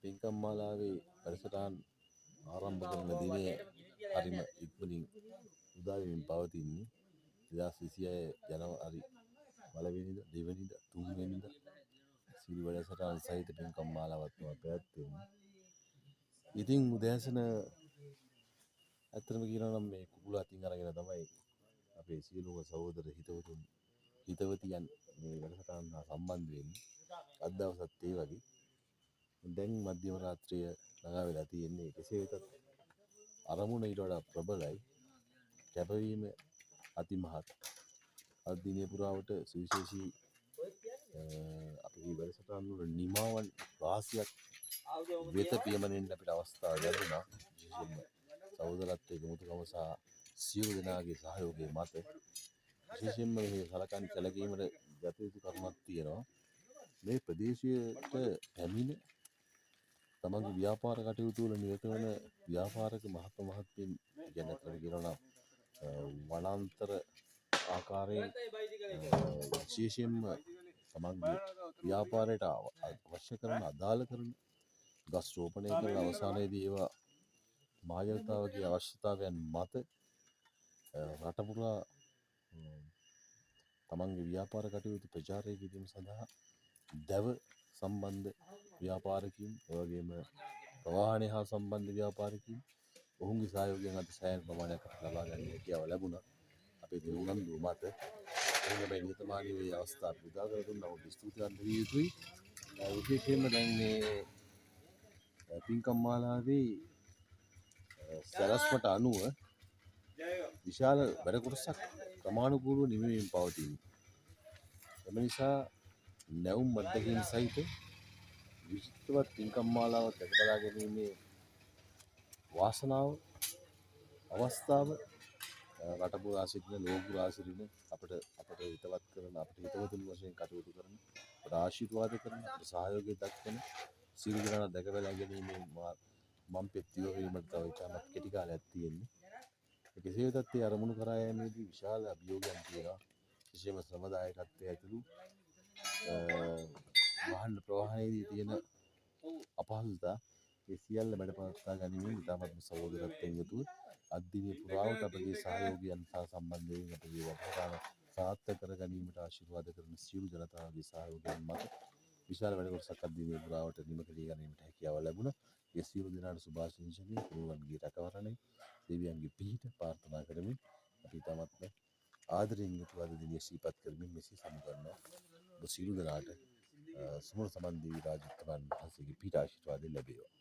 පින්කම් මාලාවේ වැඩසටහන් ආරම්භ කරන දිනය හරිම ඉක්මනින් උදා වෙමින් පවතින්නේ 2026 ජනවාරි පළවෙනිදා දෙවැනිදා තුන්වෙනිදා සිළු වැඩසටහන් සහිත පින්කම් මාලාවක් තමයි පැවැත්වෙන්නේ. ඉතින් උදෑසන ඇත්තටම කියනවා නම් මේ කුකුල අතින් අරගෙන තමයි අපේ සියලුම සහෝදර හිතවතියන් මේ වැඩසටහන සම්බන්ධ වෙන්නේ. අද දවසත් ඒ වගේ. දැන් මධ්‍යම රාත්‍රිය ළඟා වෙලා තියෙන්නේ. කෙසේ වෙතත් අරමුණ ඊට වඩා ප්‍රබලයි. කැපවීම අතිමහත්. අද දිනේ පුරාවට සුවිශේෂී අපේ වැඩසටහන් වල නිමාවන් රාශියක් වෙත පියමනෙන්න අපිට අවස්ථාව ලැබුණා. විශේෂයෙන්ම සහෝදරත්වයේ ගමුතුකම සහ සියලු දෙනාගේ සහයෝගය මත විශේෂයෙන්ම මේ සලකන් සැලකීමට ගත යුතු කරුණක් තියෙනවා. මේ ප්‍රදේශයට පැමිණ තමන්ගේ ව්‍යාපාර කටයුතු වල නිරත වන ව්‍යාපාරික මහත්මීන් කියන කියනවා වනාන්තර ආකාරයෙන් විශේෂයෙන්ම තමන්ගේ ව්‍යාපාරයට අවශ්‍ය කරන අදාළ කරන ගස් රෝපණය කරන අවසානයේදී ඒවා මහජනතාවගේ අවශ්‍යතාවයන් මත රට පුරා තමන්ගේ ව්‍යාපාර කටයුතු ප්‍රචාරය කිරීම සඳහා දැව සම්බන්ධ ව්‍යාපාරිකයින් එවැගේම ප්‍රවාහනය හා සම්බන්ධ ව්‍යාපාරිකයින් ඔවුන්ගේ සහයෝගයෙන් අද සෑහෙන ප්‍රමාණයක් ලබා ගන්න හැකියාව ලැබුණා. අපේ මේ උනන්දු මත එහෙම මේ නිහතමානී වේ අවස්ථාව උදා කර දුන්නා. ඔබ ස්තුතිවන්ත විය යුතුයි. විශේෂයෙන්ම දැන් මේ පින්කම් මාලාවේ සැලැස්මට අනුව විශාල වැඩ කොටසක් ක්‍රමානුකූලව නිමවමින් පවතින. එම නිසා නැවුම් අත්දැකීම් සහිත විශිෂ්ටවත් පින්කම් මාලාවක් දැක බලා ගැනීමේ වාසනාව අවස්ථාව රට පුරා සිටින ලෝක පුරා සිටින අපට හිතවත් කරන අපට හිතවතුන් වශයෙන් කටයුතු කරන අපට ආශිර්වාද කරන අපට සහයෝගය දක්වන සියලු දෙනා දැක බලා ගැනීමේ මම පෙත්තිව වීමට තව ඉතාමත් කෙටි කාලයක් තියෙන්නේ. කෙසේ වෙතත් ඒ අරමුණු කරා යෑමේදී විශාල අභියෝගයන් තියෙනවා. විශේෂයෙන්ම ශ්‍රමදායකත්වය ඇතුළු වාහන ප්‍රවාහනයේදී තියෙන අපහසුතා ඒ සියල්ල මැඩපවත්වා ගැනීමෙන් ඉතාමත් සහෝදරත්වයෙන් යුතුව අද දිනේ පුරාවට අපගේ සහයෝගයන් සහ සම්බන්ධයෙන් අපගේ වටපිටාව සාර්ථක කර ගැනීමට ආශිර්වාද කරන සියලු ජනතාවගේ සහයෝගයන් මත විශාල වැඩ කොටසක් අද දිනේ පුරාවට නිම කර ගැනීමට හැකියාව ලැබුණා. ඒ සියලු දෙනාට සුභාශිංසනීය කුරුවන්ගේ රැකවරණය දෙවියන්ගේ පිහිට ප්‍රාර්ථනා කරමින් අපි ඉතාමත් ආදරයෙන් යුතුව අද දිනේ සිහිපත් කරමින් මෙසේ සමුගන්නවා. ඔබ සියලු දෙනාට සුමන සමන් දේවි රාජපුරන් වහන්සේගේ පිහිට ආශිර්වාද ලැබේවා.